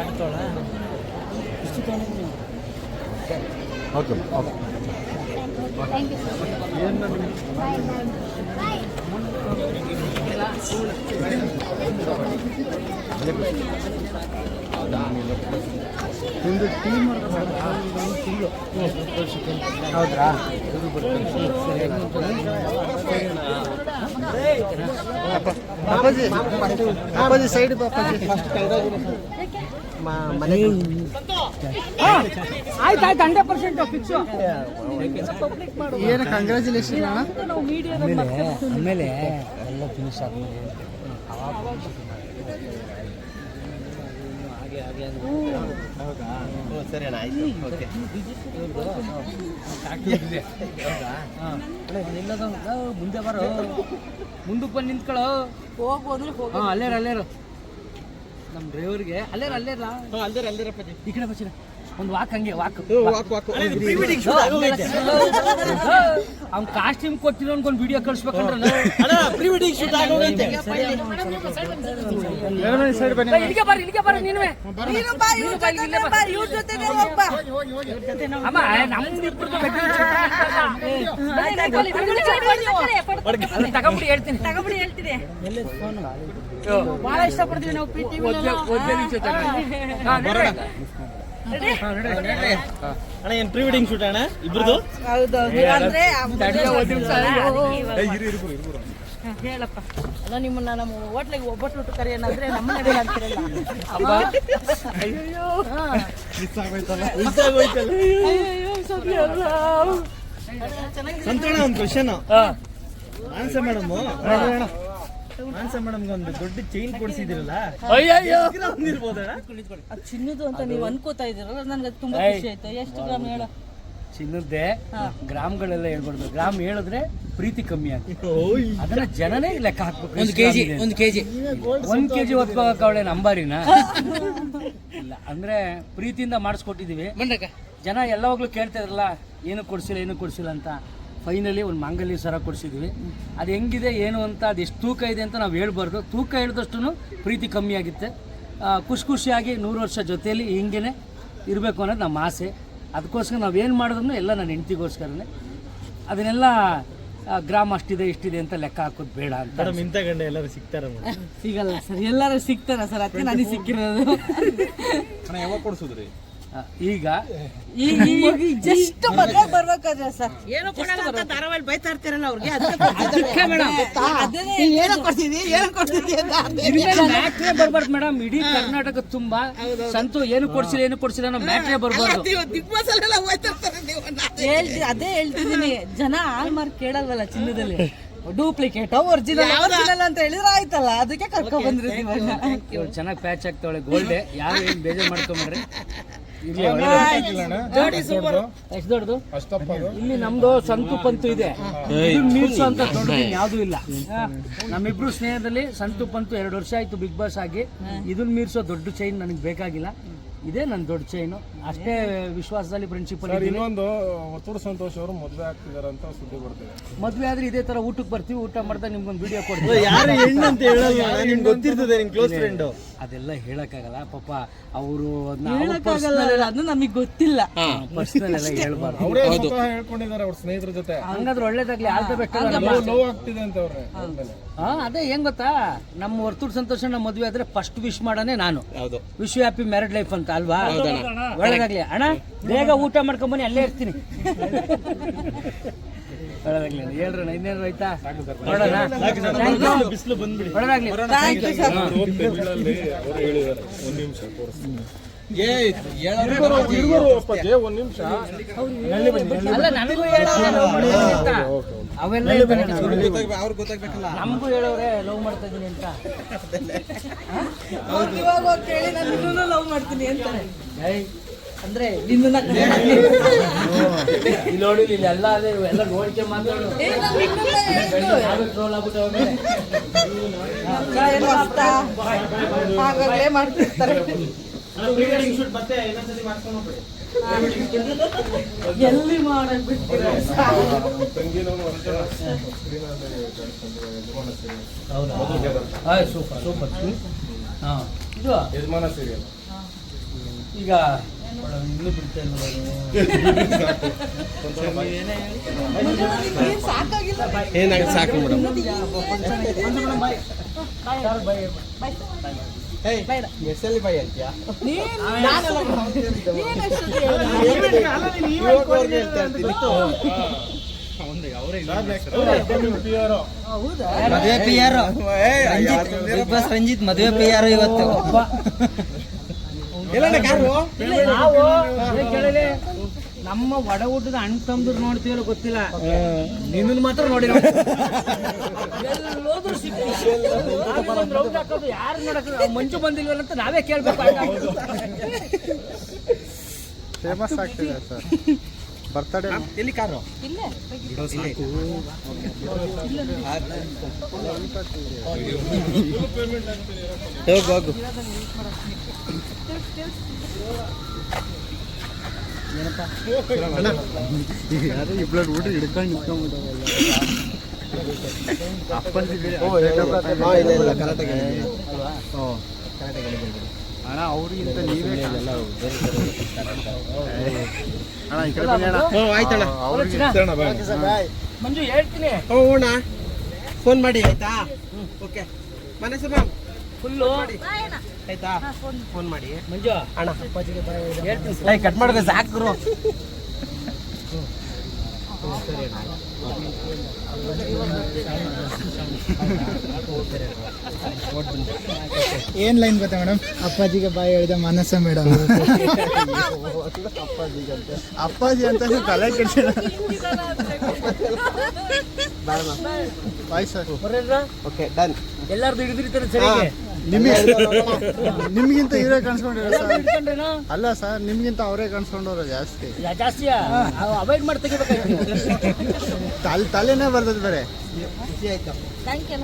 ಆಡ್ತಾಳ ಇಷ್ಟು ತೊಗೊಂಡಿದ್ದೀನಿ. Okay okay. ಒಂದು ಟೀಮ್ ಹೌದ್ರಾ? ಅಪ್ಪಾಜಿ ಅಪ್ಪಾಜಿ ಸೈಡ್ ಅಪ್ಪಾಜಿ ಆಯ್ತು 100% ಫಿಕ್ಸ್. ಏನು ಕಂಗ್ರ್ಯಾಚುಲೇಷನ್ ಆಮೇಲೆ ಎಲ್ಲ ಫಿನಿಶ್ ಆದ್ಮೇಲೆ ಸರಿ ಅಣ್ಣ ಆಯ್ತು. ಓಕೆ ಮುಂದೆ ಬರೋ ಮುಂದಕ್ಕೆ ಬಂದು ನಿಂತ್ಕೊಳ್ಳೋ ಹೋಗ್ಬೋದು. ಅಲ್ಲೇರು ನಮ್ಮ ಡ್ರೈವರ್ಗೆ ಅಲ್ಲೇರಪ್ಪ ಈ ಕಡೆ ಬಚ್ಚಿರ ಒಂದು ವಾಕ್ ಹಂಗೆ ವಾಕ್ ಅವ್ನ ಕಾಸ್ಟ್ಯೂಮ್ ಕೊಟ್ಟಿರೋ ಅನ್ಕೊಂಡು ವಿಡಿಯೋ ಕಳಿಸ್ಬೇಕಂದ್ರೆ ಬರ್ರಿ ನೀನು ಅಮ್ಮ ನಮ್ದು ತಗೊಂಬಿಡಿ ಹೇಳ್ತೀನಿ ಬಹಳ ಇಷ್ಟಪಡ್ತೀವಿ ನಾವು ಪ್ರೀತಿ. ಅಣ್ಣ ಏನು ಪ್ರೀ ವೆಡ್ಡಿಂಗ್ ಶೂಟ್ ಅಣ್ಣ ಇಬ್ರದು? ಹೇಳಪ್ಪ. ಅಲ್ಲ ನಿಮ್ಮನ್ನ ನಮ್ಮ ಹೋಟ್ಲಿಗೆ ಒಬ್ಬಟ್ಟು ಊಟ ಕರೆಯೋಣಂದ್ರೆ ನಮ್ಮ ಮನೆಗೆ ಅಂತಿರಲ್ಲ. ಸಂತೋಣ ಒಂದು ಕ್ವಶನ್. ಮಾನ್ಸ ಮೇಡಮ್ಗೆ ಒಂದು ದೊಡ್ಡ ಚೈನ್ ಕೊಡಿಸಿದಿರಲ್ಲ, ಚಿನ್ನದು ಅಂತ ನೀವು ಅನ್ಕೋತಾ ಇದೀರಲ್ಲ, ನನ್ಗೆ ತುಂಬಾ ಖುಷಿ ಆಯ್ತು. ಎಷ್ಟು ಗ್ರಾಮ್ ಹೇಳ? ಚಿನ್ನದ್ದೇ ಗ್ರಾಮ್ಗಳೆಲ್ಲ ಹೇಳ್ಬಾರ್ದು. ಗ್ರಾಮ್ ಹೇಳಿದ್ರೆ ಪ್ರೀತಿ ಕಮ್ಮಿ ಆಗುತ್ತೆ. ಅದನ್ನ ಜನನೇ ಲೆಕ್ಕ ಹಾಕ್ಬೇಕು. ಒಂದು ಕೆಜಿ ಹೊತ್ಕೋಕ ಅವಳೆ ನಂಬಾರಿನ ಇಲ್ಲ ಅಂದ್ರೆ ಪ್ರೀತಿಯಿಂದ ಮಾಡಿಸ್ಕೊಟ್ಟಿದೀವಿ. ಜನ ಎಲ್ಲವಾಗ್ಲೂ ಕೇಳ್ತಾ ಇದ್ರಲ್ಲ ಏನು ಕೊಡ್ಸಿಲ್ಲ ಅಂತ. ಫೈನಲಿ ಒಂದು ಮಾಂಗಲ್ಯ ಸರ ಕೊಡಿಸಿದ್ವಿ. ಅದು ಹೆಂಗಿದೆ ಏನು ಅಂತ, ಅದು ಎಷ್ಟು ತೂಕ ಇದೆ ಅಂತ ನಾವು ಹೇಳ್ಬಾರ್ದು. ತೂಕ ಹೇಳಿದಷ್ಟು ಪ್ರೀತಿ ಕಮ್ಮಿ ಆಗುತ್ತೆ. ಖುಷಿಯಾಗಿ 100 ವರ್ಷ ಜೊತೆಯಲ್ಲಿ ಹಿಂಗೇನೆ ಇರಬೇಕು ಅನ್ನೋದು ನಮ್ಮ ಆಸೆ. ಅದಕ್ಕೋಸ್ಕರ ನಾವೇನು ಮಾಡಿದ್ರು ಎಲ್ಲ ನನ್ನ ಹೆಂಡತಿಗೋಸ್ಕರನೇ. ಅದನ್ನೆಲ್ಲ ಗ್ರಾಮ ಅಷ್ಟಿದೆ ಇಷ್ಟಿದೆ ಅಂತ ಲೆಕ್ಕ ಹಾಕೋದು ಬೇಡ ಅಂತ. ಇಂಥ ಗಂಡ ಎಲ್ಲರೂ ಸಿಗಲ್ಲ ಸರ್, ಎಲ್ಲರೂ ಸಿಗ್ತಾರ ಸರ್. ಅದಕ್ಕೆ ನನಗೆ ಸಿಕ್ಕಿರೋದು. ಯಾವಾಗ ಕೊಡಿಸಿದ್ರಿ? ಈಗ ಜಸ್ಟ್ ಮದುವೆ ಬರ್ಬೇಕಾದ್ರೆ ಸರ್ ಏನು ಕೊಡಲ್ಲ ಅಂತ ಧಾರಾವಾಹಿ ಬೈತಾ ಇರ್ತೀರಲ್ಲ ಅವ್ರಿಗೆ. ಏನು ಕೊಡ್ತೀವಿ ಮ್ಯಾಟ್ರೇ ಬರ್ಬಾರ್ದು ಮೇಡಮ್. ಇಡೀ ಕರ್ನಾಟಕ ತುಂಬಾ ಸಂತು ಏನು ಕೊಡ್ಸಿಲ್ಲ ಅನ್ನೋ ಮ್ಯಾಟ್ರೇ ಬರ್ಬಾರ್ದು. ಅದೇ ಹೇಳ್ತಿದ್ದೀನಿ, ಜನ ಹಾಲ್ ಮಾರ್ಕ್ ಕೇಳಲ್ವಲ್ಲ ಚಿನ್ನದಲ್ಲಿ. ಡೂಪ್ಲಿಕೇಟ್ ಒರಿಜಿನಲ್ ಅಂತ ಹೇಳಿದ್ರೆ ಆಯ್ತಲ್ಲ, ಅದಕ್ಕೆ ಕರ್ಕೊಂಡ್ ಬಂದ್ರಿ. ಚೆನ್ನಾಗಿ ಪ್ಯಾಚ್ ಆಗ್ತಾವಳೆ ಗೋಲ್ಡೆ. ಯಾರು ಏನ್ ಬೇಜಾರ್ ಮಾಡ್ಕೊಂಡ್ರಿ. ಇಲ್ಲಿ ನಮ್ದು ಸಂತು ಪಂತು ಇದೆ, ಮೀರ್ಸು ಅಂತ ದೊಡ್ಡ ಯಾವ್ದು ಇಲ್ಲ. ನಮ್ಮಿಬ್ರು ಸ್ನೇಹದಲ್ಲಿ ಸಂತು ಪಂತು 2 ವರ್ಷ ಆಯ್ತು ಬಿಗ್ ಬಾಸ್ ಆಗಿ. ಇದನ್ನ ಮೀರ್ಸೋ ದೊಡ್ಡ ಚೈನ್ ನನಗೆ ಬೇಕಾಗಿಲ್ಲ. ಇದೇ ನನ್ನ ದೊಡ್ಡ ಚೈನು. ಅಷ್ಟೇ ವಿಶ್ವಾಸದಲ್ಲಿ ಫ್ರೆಂಡ್ಶಿಪ್ ಅಲ್ಲಿ. ಇನ್ನೊಂದು ಒತ್ತೂರು ಸಂತೋಷ್ ಅವರು ಮದುವೆ ಆಗ್ತಿದಾರೆ ಅಂತ ಸುದ್ದಿ ಬರ್ತಿದೆ. ಮದ್ವೆ ಆದ್ರೆ ಇದೇ ತರ ಊಟಕ್ಕೆ ಬರ್ತೀವಿ. ಊಟ ಮಾಡಿದಾಗ ನಿಮ್ಗೊಂದು ವಿಡಿಯೋ ಕೊಡ್ತೀವಿ. ಅದೆಲ್ಲ ಹೇಳಕ್ಕಾಗಲ್ಲ ಪಾಪ. ಅವರು ಅದು ನಮಗೆ ಗೊತ್ತಿಲ್ಲ. ಪರ್ಸನಲ್ ಎಲ್ಲ ಹೇಳ್ಬಾರ್ದು. ಅವರೇ ಹೇಳ್ಕೊಂಡಿದ್ದಾರೆ ಅವ್ರ ಸ್ನೇಹಿತರ ಜೊತೆ. ಹಂಗಾದ್ರೆ ಒಳ್ಳೇದಾಗ್ಲಿ. All the best. ಲವ್ ಆಗ್ತಿದೆ ಅಂತ ಅವ್ರೆ. ಅದೇ ಹೆಂಗ್ ಗೊತ್ತಾ, ನಮ್ಮ ವರ್ತೂರ್ ಸಂತೋಷ ನಮ್ಮ ಮದುವೆ ಆದ್ರೆ ಫಸ್ಟ್ ವಿಶ್ ಮಾಡಾನೆ ನಾನು. Wish you happy married life ಅಂತ ಅಲ್ವಾ? ಒಳ್ಳೇದಾಗ್ಲಿ ಅಣ್ಣ. ಬೇಗ ಊಟ ಮಾಡ್ಕೊಂಬನ್ನಿ, ಅಲ್ಲೇ ಇರ್ತೀನಿ. ಒಳ್ಳೇದಾಗ್ಲಿ ಹೇಳ್ರಣ್ಣ. ಇನ್ನೇನು ಆಯ್ತಾ? ಬಿಸಿಲು ಬಂದ್ಬಿಡಿ. ಒಳ್ಳೇದಾಗ್ಲಿ. ಒಂದ್ ನಿಮಿಷ ಅಲ್ಲ, ನನಗೂ ಅವೆಲ್ಲ ನಮಗೂ ಹೇಳೋರೆ ಲವ್ ಮಾಡ್ತಾ ಇದೀನಿ ಅಂತ. ಇವಾಗ ಕೇಳಿ ನಾನು ಲವ್ ಮಾಡ್ತೀನಿ ಅಂತಾರೆ. ಅಂದ್ರೆ ನಿನ್ನ ನೋಡಿ ಎಲ್ಲ ಅದೇ ಎಲ್ಲ ನೋಡ್ಕೆ ಮಾತಾಡು. ಹಾಗಾಗಲೇ ಮಾಡ್ತಿರ್ತಾರೆ. ಎಲ್ಲಿ ಮಾಡಕ್ ಬಿಡ್ತೀರ? Super super. ಯಜಮಾನ ಸೀರಿಯಲ್ ಈಗ ಇನ್ನೂ ಬಿಡ್ತಾ ಏನ್ ಸಾಕಾಗಿಲ್ಲ ಏನಾಗುತ್ತೆ ಸಾಕು ಮೇಡಮ್. ಬೇಡ ಎಷ್ಟಲ್ಲಿ ಬೈ ಅಂತೀಯಾ? ನೀನ್ ನಾನೆಲ್ಲ ನೀನ್ ಎಷ್ಟೊತ್ತಿಗೆ ಹೇಳಿದೆ? ಹೌದಾ ಮದುವೆ P R Big Boss Ranjith ಮದುವೆ ಪಿ ಆರ್ ಇವತ್ತು. ನಾವು ಕೇಳಲಿ ನಮ್ಮ ಒಡ ಊಟದ ಅಣ್ಣ ತಮ್ಮದ್ರು ನೋಡ್ತೀವಲ್ಲ ಗೊತ್ತಿಲ್ಲ, ನಿನ್ನ ಮಾತ್ರ ನೋಡಿಲ್ಲ. ಎಲ್ಲೋದ್ರು ಸಿಕ್ಕಿಲ್ಲ. ನಾವೇ ಒಂದ್ round ಹಾಕೋದು ಯಾರು ನೋಡಕ್ಕೆ ಮಂಜು ಬಂದಿಲ್ವಲ್ಲ ಅಂತ ನಾವೇ ಕೇಳ್ಬೇಕು. ಫೇಮಸ್ ಆಗ್ತಿದೆ ಸರ್ ಬರ್ತಡೇ. ಎಲ್ಲಿ ಕಾರು? ಇಲ್ಲೇ ಹೋಗು ಯಾರು ಇಬ್ಬರು ಊಟ ಹಿಡ್ಕೊಂಡು ನಿಂತ್ಕೊಂಡ್ಬಿಟ್ಟವಲ್ಲ. ಅಣ್ಣ ಅವ್ರಿಗಿಂತ ನೀವೇ ಅಣ್ಣ ಈ ಕಡೆ ಬನ್ನಿ ಅಣ್ಣ. ಆಯ್ತಣ್ಣ. ಮಂಜು ಹೇಳ್ತೀನಿ ಹೋಗೋಣ, ಫೋನ್ ಮಾಡಿ ಆಯ್ತಾ? ಓಕೆ ಮನಸ್ಸು ಮ್ಯಾಮ್ ಫುಲ್ಲು ಆಯ್ತಾ? ಫೋನ್ ಮಾಡಿ ಮಂಜು ಅಣ್ಣ. ಹೇಳ್ತೀನಿ ಕಟ್ ಮಾಡಿದ್ರೆ ಸಾಕು. ಏನ್ ಲೈನ್ ಗೊತ್ತಾ ಮೇಡಮ್? ಅಪ್ಪಾಜಿಗೆ ಬಾಯಿ ಹೇಳಿದ ಮನಸ್ಸ ಮೇಡಮ್. ಅಪ್ಪಾಜಿ ಅಂತ ತಲೆ ಕೆಡ್ಸಿ ಬಾಯ್ ಸರ್. Okay done. ಎಲ್ಲಾರ್ದು ಹಿಡಿದಿರ್ತಾರೆ ಸರಿಗೆ. ನಿಮ್ಗಿಂತ ಇವರೇ ಕಾಣಿಸ್ಕೊಂಡಿರೋ ಸರ್. ಹಿಡ್ಕೊಂಡ್ರೇನೋ ಅಲ್ಲ ಸರ್, ನಿಮ್ಗಿಂತ ಅವರೇ ಕಾಣಿಸ್ಕೊಂಡವ್ರು ಜಾಸ್ತಿ. ಜಾಸ್ತಿಯಾ ಅವಾಯ್ಡ್ ಮಾಡಿ ತೆಗಿಬೇಕಾಯ್ತು. ತಲೆನೇ ಬರ್ತದೆ ಬೇರೆ. Thank you